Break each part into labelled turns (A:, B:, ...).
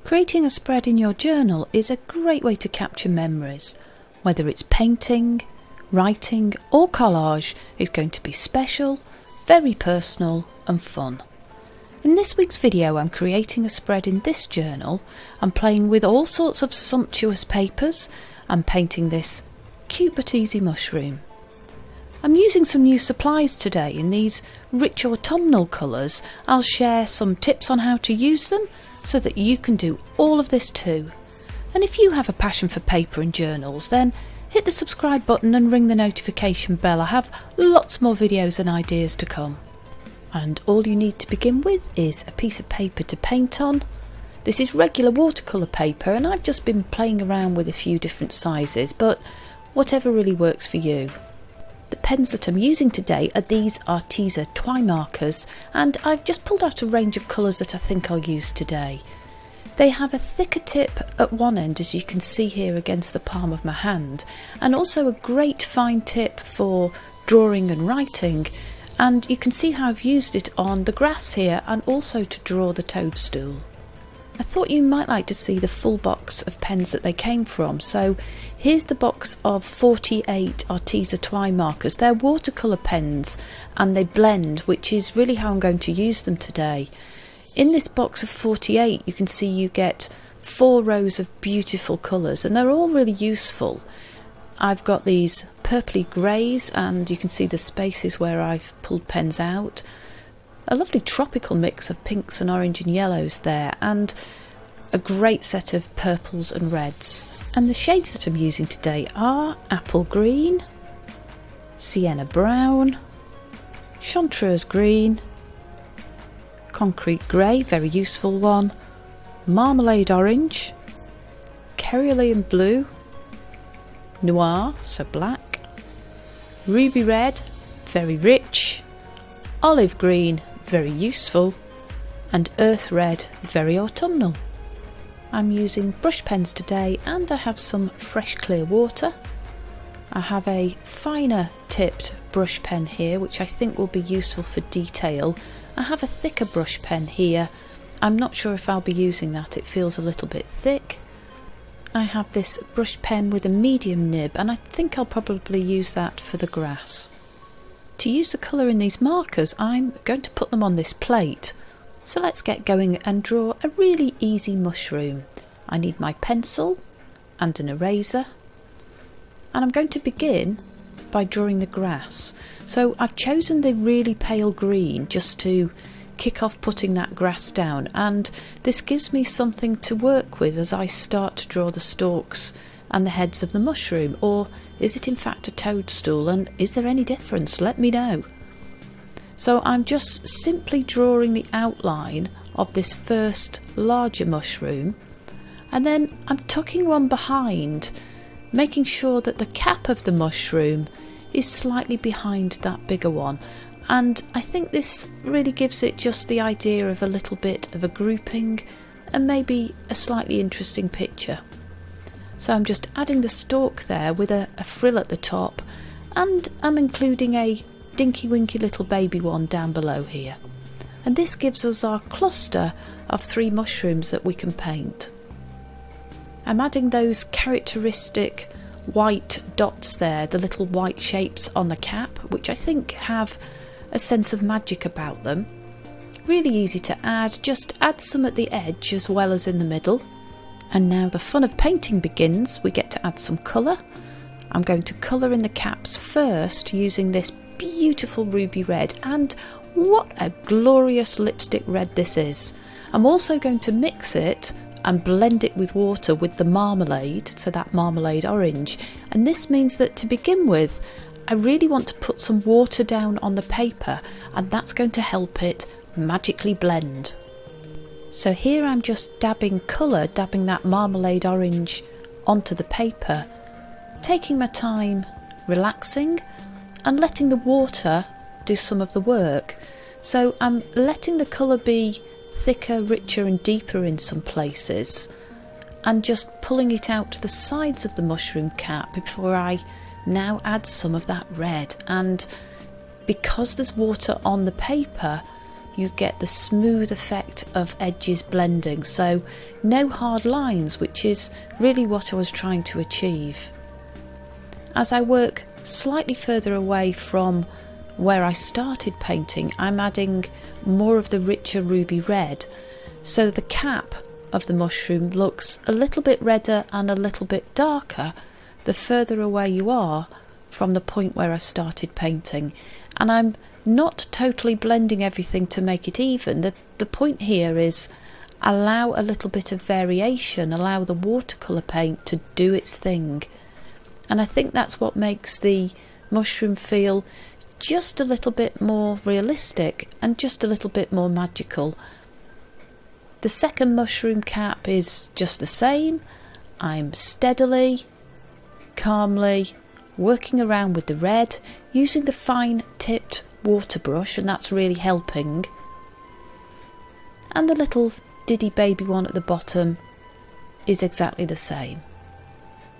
A: Creating a spread in your journal is a great way to capture memories. Whether it's painting, writing or collage, it's going to be special, very personal and fun. In this week's video I'm creating a spread in this journal. I'm playing with all sorts of sumptuous papers and painting this cute but easy mushroom. I'm using some new supplies today in these rich autumnal colours. I'll share some tips on how to use them so that you can do all of this too. And if you have a passion for paper and journals, then hit the subscribe button and ring the notification bell. I have lots more videos and ideas to come. And all you need to begin with is a piece of paper to paint on. This is regular watercolour paper and I've just been playing around with a few different sizes, but whatever really works for you. The pens that I'm using today are these Arteza Twimarkers, and I've just pulled out a range of colours that I think I'll use today. They have a thicker tip at one end, as you can see here against the palm of my hand, and also a great fine tip for drawing and writing, and you can see how I've used it on the grass here and also to draw the toadstool. I thought you might like to see the full box of pens that they came from, so here's the box of 48 Arteza Twimarkers. They're watercolour pens and they blend, which is really how I'm going to use them today. In this box of 48 you can see you get 4 rows of beautiful colours and they're all really useful. I've got these purpley greys and you can see the spaces where I've pulled pens out. A lovely tropical mix of pinks and orange and yellows there, and a great set of purples and reds. And the shades that I'm using today are apple green, sienna brown, chanteuse green, concrete grey, very useful one, marmalade orange, cerulean blue, noir, so black, ruby red, very rich, olive green, very useful, and earth red, very autumnal. I'm using brush pens today and I have some fresh clear water. I have a finer tipped brush pen here which I think will be useful for detail. I have a thicker brush pen here. I'm not sure if I'll be using that, it feels a little bit thick. I have this brush pen with a medium nib and I think I'll probably use that for the grass. To use the colour in these markers, I'm going to put them on this plate. So let's get going and draw a really easy mushroom. I need my pencil and an eraser. And I'm going to begin by drawing the grass. So I've chosen the really pale green just to kick off putting that grass down. And this gives me something to work with as I start to draw the stalks and the heads of the mushroom. Or is it in fact a toadstool, and is there any difference? Let me know. So I'm just simply drawing the outline of this first larger mushroom, and then I'm tucking one behind, making sure that the cap of the mushroom is slightly behind that bigger one. And I think this really gives it just the idea of a little bit of a grouping and maybe a slightly interesting picture. So I'm just adding the stalk there with a frill at the top, and I'm including a dinky winky little baby one down below here. And this gives us our cluster of 3 mushrooms that we can paint. I'm adding those characteristic white dots there, the little white shapes on the cap, which I think have a sense of magic about them. Really easy to add, just add some at the edge as well as in the middle. And now the fun of painting begins. We get to add some colour. I'm going to colour in the caps first using this beautiful ruby red, and what a glorious lipstick red this is. I'm also going to mix it and blend it with water with the marmalade, so that marmalade orange, and this means that to begin with I really want to put some water down on the paper, and that's going to help it magically blend. So here I'm just dabbing colour, dabbing that marmalade orange onto the paper, taking my time, relaxing and letting the water do some of the work. So I'm letting the colour be thicker, richer and deeper in some places, and just pulling it out to the sides of the mushroom cap before I now add some of that red. And because there's water on the paper, you get the smooth effect of edges blending, so no hard lines, which is really what I was trying to achieve. As I work slightly further away from where I started painting, I'm adding more of the richer ruby red, so the cap of the mushroom looks a little bit redder and a little bit darker the further away you are from the point where I started painting. And I'm not totally blending everything to make it even. The point here is allow a little bit of variation, allow the watercolour paint to do its thing. And I think that's what makes the mushroom feel just a little bit more realistic and just a little bit more magical. The second mushroom cap is just the same. I'm steadily, calmly working around with the red, using the fine tipped water brush, and that's really helping. And the little diddy baby one at the bottom is exactly the same.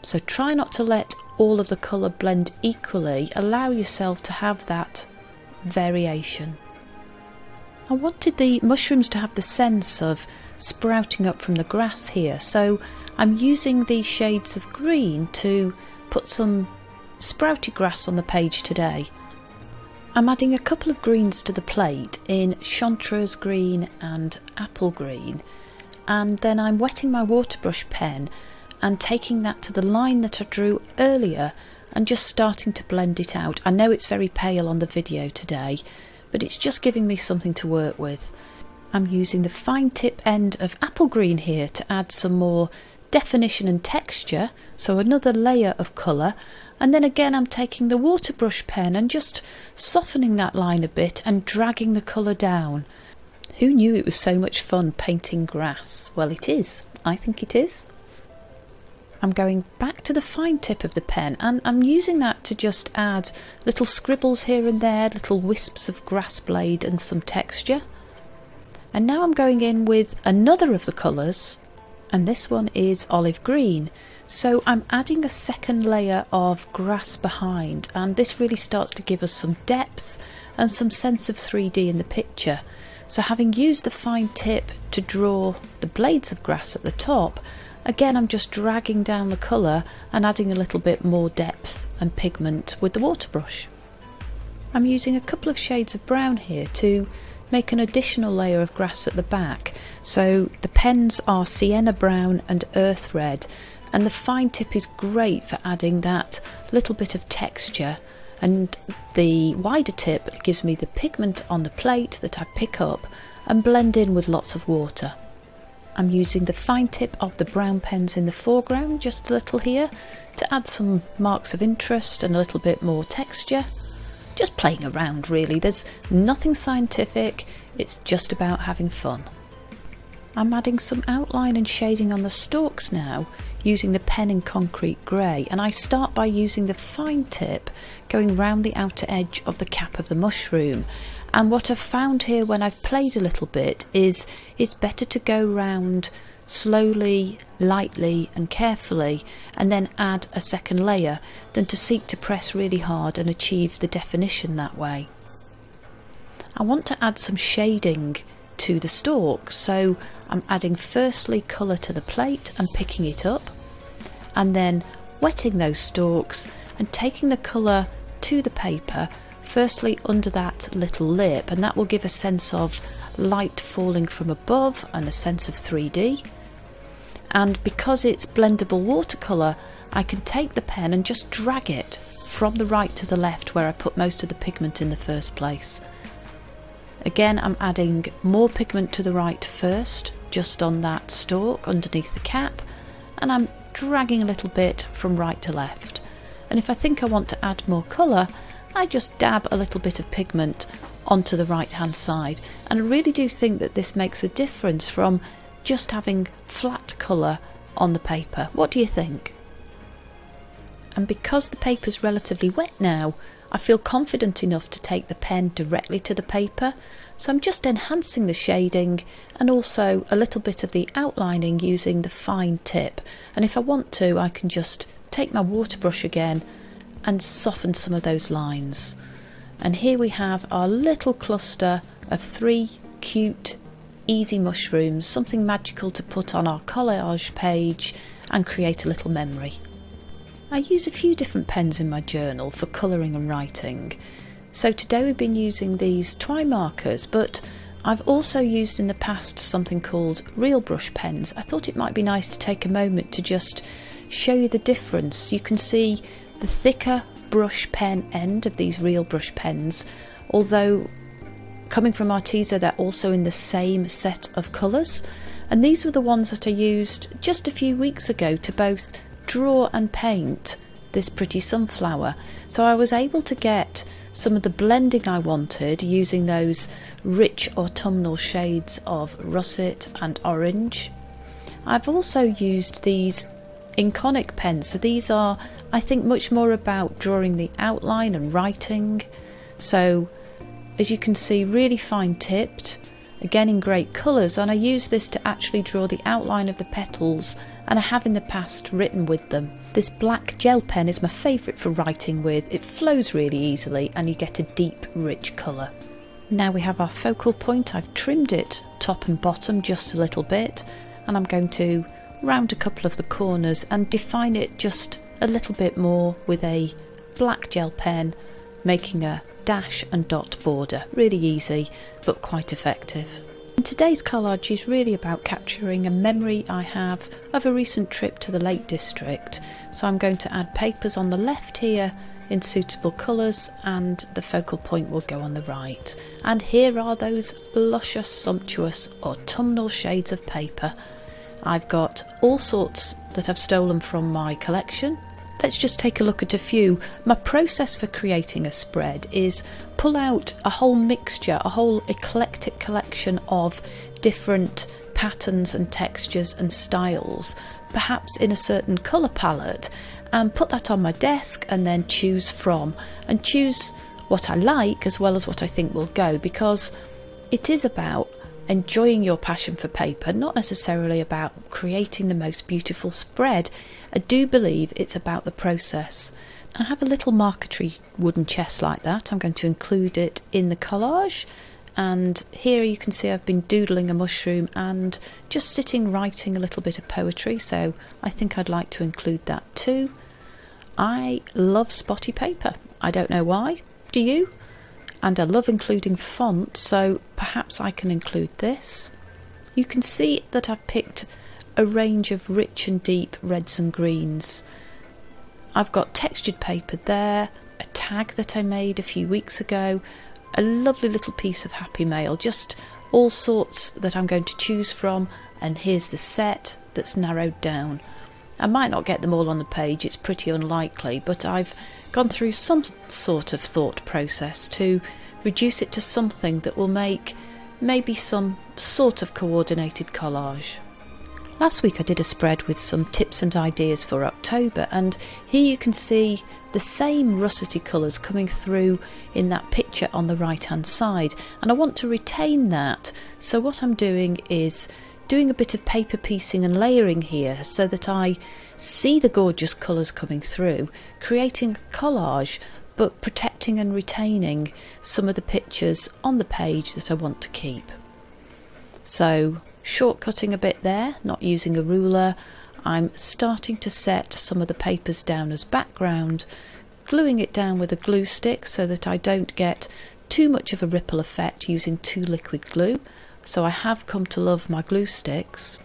A: So try not to let all of the colour blend equally, allow yourself to have that variation. I wanted the mushrooms to have the sense of sprouting up from the grass here, so I'm using these shades of green to put some sprouty grass on the page today. I'm adding a couple of greens to the plate in Chanteuse green and apple green, and then I'm wetting my water brush pen and taking that to the line that I drew earlier and just starting to blend it out. I know it's very pale on the video today, but it's just giving me something to work with. I'm using the fine tip end of apple green here to add some more definition and texture, so another layer of colour, and then again I'm taking the water brush pen and just softening that line a bit and dragging the colour down. Who knew it was so much fun painting grass? Well, it is. I think it is. I'm going back to the fine tip of the pen and I'm using that to just add little scribbles here and there, little wisps of grass blade and some texture. And now I'm going in with another of the colours, and this one is olive green. So I'm adding a second layer of grass behind, and this really starts to give us some depth and some sense of 3D in the picture. So having used the fine tip to draw the blades of grass at the top, again I'm just dragging down the colour and adding a little bit more depth and pigment with the water brush. I'm using a couple of shades of brown here to make an additional layer of grass at the back. So the pens are sienna brown and earth red, and the fine tip is great for adding that little bit of texture, and the wider tip gives me the pigment on the plate that I pick up and blend in with lots of water. I'm using the fine tip of the brown pens in the foreground, just a little here, to add some marks of interest and a little bit more texture. Just playing around really, there's nothing scientific, it's just about having fun. I'm adding some outline and shading on the stalks now, using the pen in concrete grey, and I start by using the fine tip going round the outer edge of the cap of the mushroom. And what I've found here when I've played a little bit is it's better to go round slowly, lightly and carefully and then add a second layer than to seek to press really hard and achieve the definition that way. I want to add some shading to the stalks, so I'm adding firstly colour to the plate and picking it up, and then wetting those stalks and taking the colour to the paper, firstly under that little lip, and that will give a sense of light falling from above and a sense of 3D. And because it's blendable watercolour, I can take the pen and just drag it from the right to the left where I put most of the pigment in the first place. Again, I'm adding more pigment to the right first, just on that stalk underneath the cap, and I'm dragging a little bit from right to left. And if I think I want to add more colour, I just dab a little bit of pigment onto the right hand side, and I really do think that this makes a difference from just having flat colour on the paper. What do you think? And because the paper's relatively wet now, I feel confident enough to take the pen directly to the paper, so I'm just enhancing the shading and also a little bit of the outlining using the fine tip. And if I want to, I can just take my water brush again and soften some of those lines. And here we have our little cluster of 3 cute, easy mushrooms, something magical to put on our collage page and create a little memory. I use a few different pens in my journal for colouring and writing. So today we've been using these Twimarkers, but I've also used in the past something called real brush pens. I thought it might be nice to take a moment to just show you the difference. You can see the thicker brush pen end of these real brush pens, although coming from Arteza they're also in the same set of colours, and these were the ones that I used just a few weeks ago to both draw and paint this pretty sunflower. So I was able to get some of the blending I wanted using those rich autumnal shades of russet and orange. I've also used these Inconic pens, so these are, I think, much more about drawing the outline and writing. So as you can see, really fine tipped, again in great colours, and I use this to actually draw the outline of the petals, and I have in the past written with them. This black gel pen is my favourite for writing with. It flows really easily and you get a deep, rich colour. Now we have our focal point. I've trimmed it top and bottom just a little bit, and I'm going to round a couple of the corners and define it just a little bit more with a black gel pen, making a dash and dot border. Really easy but quite effective. And today's collage is really about capturing a memory I have of a recent trip to the Lake District. So I'm going to add papers on the left here in suitable colours, and the focal point will go on the right. And here are those luscious, sumptuous autumnal shades of paper. I've got all sorts that I've stolen from my collection. Let's just take a look at a few. My process for creating a spread is pull out a whole mixture, a whole eclectic collection of different patterns and textures and styles, perhaps in a certain colour palette, and put that on my desk and then choose from, and choose what I like as well as what I think will go, because it is about enjoying your passion for paper, not necessarily about creating the most beautiful spread. I do believe it's about the process. I have a little marquetry wooden chest like that. I'm going to include it in the collage, and here you can see I've been doodling a mushroom and just sitting writing a little bit of poetry, so I think I'd like to include that too. I love spotty paper. I don't know why. Do you? And I love including font, so perhaps I can include this. You can see that I've picked a range of rich and deep reds and greens. I've got textured paper there, a tag that I made a few weeks ago, a lovely little piece of happy mail, just all sorts that I'm going to choose from, and here's the set that's narrowed down. I might not get them all on the page, it's pretty unlikely, but I've gone through some sort of thought process to reduce it to something that will make maybe some sort of coordinated collage. Last week I did a spread with some tips and ideas for October, and here you can see the same russety colours coming through in that picture on the right hand side, and I want to retain that. So what I'm doing is doing a bit of paper piecing and layering here so that I see the gorgeous colours coming through, creating a collage but protecting and retaining some of the pictures on the page that I want to keep. So shortcutting a bit there, not using a ruler, I'm starting to set some of the papers down as background, gluing it down with a glue stick so that I don't get too much of a ripple effect using too liquid glue. So I have come to love my glue sticks.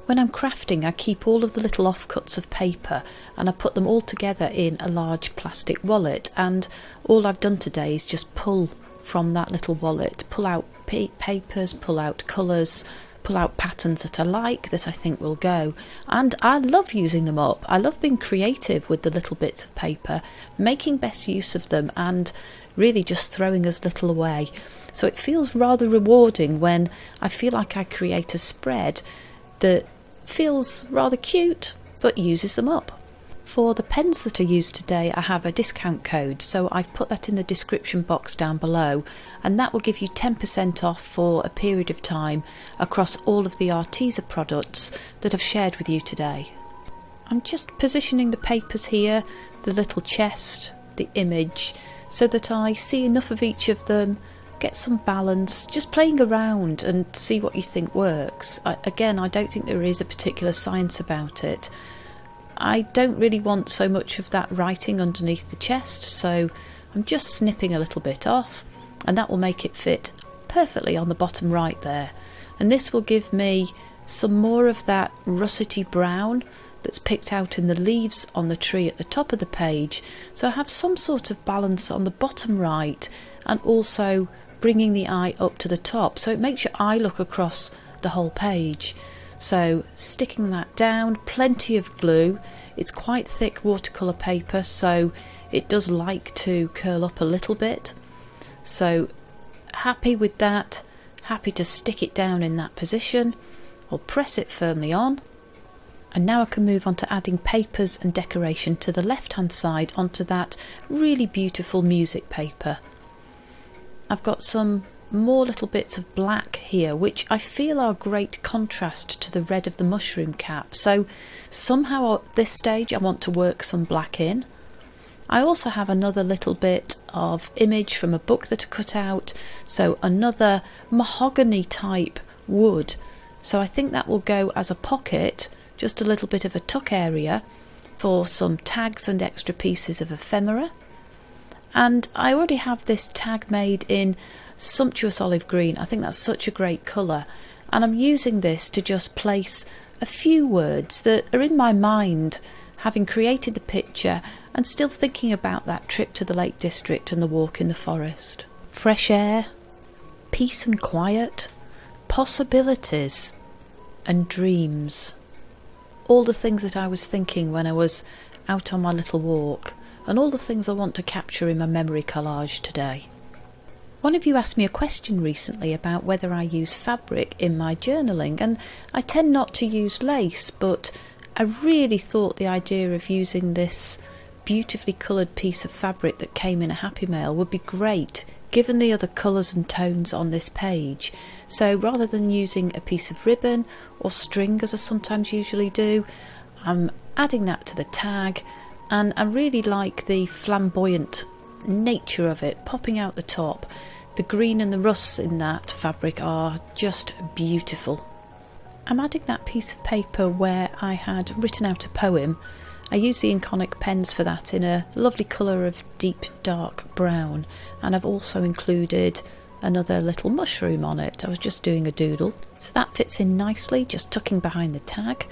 A: When I'm crafting, I keep all of the little offcuts of paper and I put them all together in a large plastic wallet, and all I've done today is just pull from that little wallet, pull out papers, pull out colours, pull out patterns that I like, that I think will go, and I love using them up. I love being creative with the little bits of paper, making best use of them and really just throwing as little away. So it feels rather rewarding when I feel like I create a spread that feels rather cute but uses them up. For the pens that I used today, I have a discount code, so I've put that in the description box down below, and that will give you 10% off for a period of time across all of the Arteza products that I've shared with you today. I'm just positioning the papers here, the little chest, the image, so that I see enough of each of them, get some balance, just playing around and see what you think works. Again, I don't think there is a particular science about it. I don't really want so much of that writing underneath the chest, so I'm just snipping a little bit off, and that will make it fit perfectly on the bottom right there. And this will give me some more of that russety brown that's picked out in the leaves on the tree at the top of the page, so I have some sort of balance on the bottom right and also bringing the eye up to the top, so it makes your eye look across the whole page. So sticking that down, plenty of glue. It's quite thick watercolour paper, so it does like to curl up a little bit. So happy with that, happy to stick it down in that position or press it firmly on. And now I can move on to adding papers and decoration to the left hand side onto that really beautiful music paper. I've got some more little bits of black here, which I feel are great contrast to the red of the mushroom cap, so somehow at this stage I want to work some black in. I also have another little bit of image from a book that I cut out, so another mahogany type wood, so I think that will go as a pocket, just a little bit of a tuck area for some tags and extra pieces of ephemera. And I already have this tag made in sumptuous olive green. I think that's such a great colour, and I'm using this to just place a few words that are in my mind, having created the picture and still thinking about that trip to the Lake District and the walk in the forest. Fresh air, peace and quiet, possibilities and dreams. All the things that I was thinking when I was out on my little walk, and all the things I want to capture in my memory collage today. One of you asked me a question recently about whether I use fabric in my journaling, and I tend not to use lace, but I really thought the idea of using this beautifully coloured piece of fabric that came in a Happy Mail would be great given the other colours and tones on this page. So rather than using a piece of ribbon or string as I sometimes usually do, I'm adding that to the tag, and I really like the flamboyant nature of it popping out the top. The green and the rusts in that fabric are just beautiful. I'm adding that piece of paper where I had written out a poem. I used the Inconic pens for that in a lovely colour of deep dark brown, and I've also included another little mushroom on it. I was just doing a doodle, so that fits in nicely, just tucking behind the tag.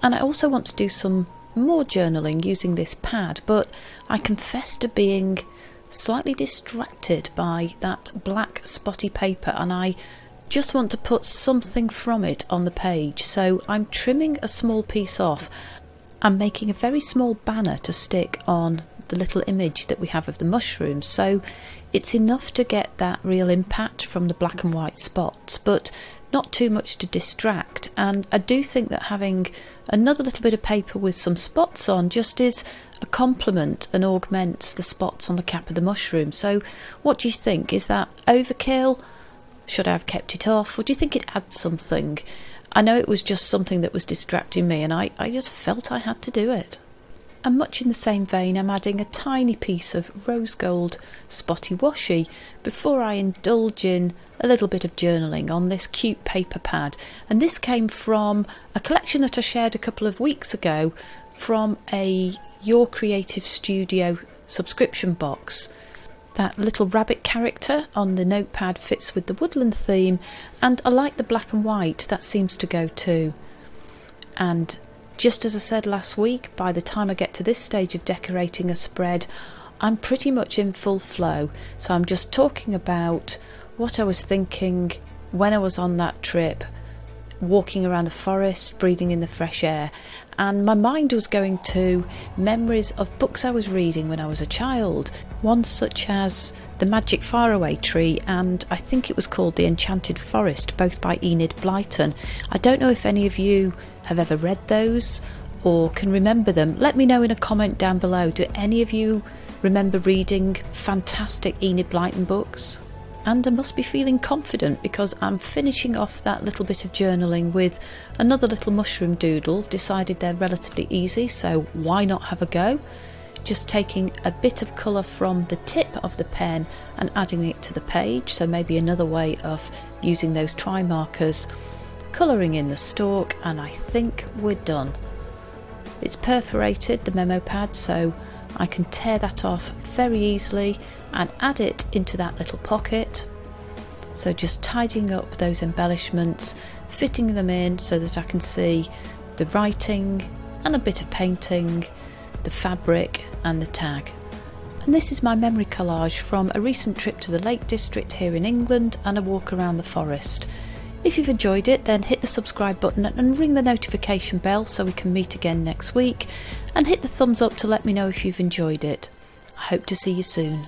A: And I also want to do some more journaling using this pad, but I confess to being slightly distracted by that black spotty paper, and I just want to put something from it on the page, so I'm trimming a small piece off. I'm making a very small banner to stick on the little image that we have of the mushrooms, so it's enough to get that real impact from the black and white spots, but not too much to distract. And I do think that having another little bit of paper with some spots on just is a complement and augments the spots on the cap of the mushroom. So what do you think? Is that overkill? Should I have kept it off? Or do you think it adds something? I know it was just something that was distracting me, and I just felt I had to do it. And much in the same vein, I'm adding a tiny piece of rose gold spotty washi before I indulge in a little bit of journaling on this cute paper pad. And this came from a collection that I shared a couple of weeks ago from a Your Creative Studio subscription box. That little rabbit character on the notepad fits with the woodland theme, and I like the black and white, that seems to go too. And just as I said last week, by the time I get to this stage of decorating a spread, I'm pretty much in full flow. So I'm just talking about what I was thinking when I was on that trip, walking around the forest, breathing in the fresh air, and my mind was going to memories of books I was reading when I was a child, ones such as The Magic Faraway Tree and I think it was called The Enchanted Forest, both by Enid Blyton. I don't know if any of you have ever read those or can remember them. Let me know in a comment down below. Do any of you remember reading fantastic Enid Blyton books? And I must be feeling confident because I'm finishing off that little bit of journaling with another little mushroom doodle. Decided they're relatively easy, so why not have a go? just taking a bit of colour from the tip of the pen and adding it to the page, so maybe another way of using those Twimarkers, colouring in the stalk, and I think we're done. It's perforated, the memo pad, so I can tear that off very easily and add it into that little pocket. So just tidying up those embellishments, fitting them in so that I can see the writing and a bit of painting, the fabric and the tag. And this is my memory collage from a recent trip to the Lake District here in England and a walk around the forest. If you've enjoyed it, then hit the subscribe button and ring the notification bell so we can meet again next week, and hit the thumbs up to let me know if you've enjoyed it. I hope to see you soon.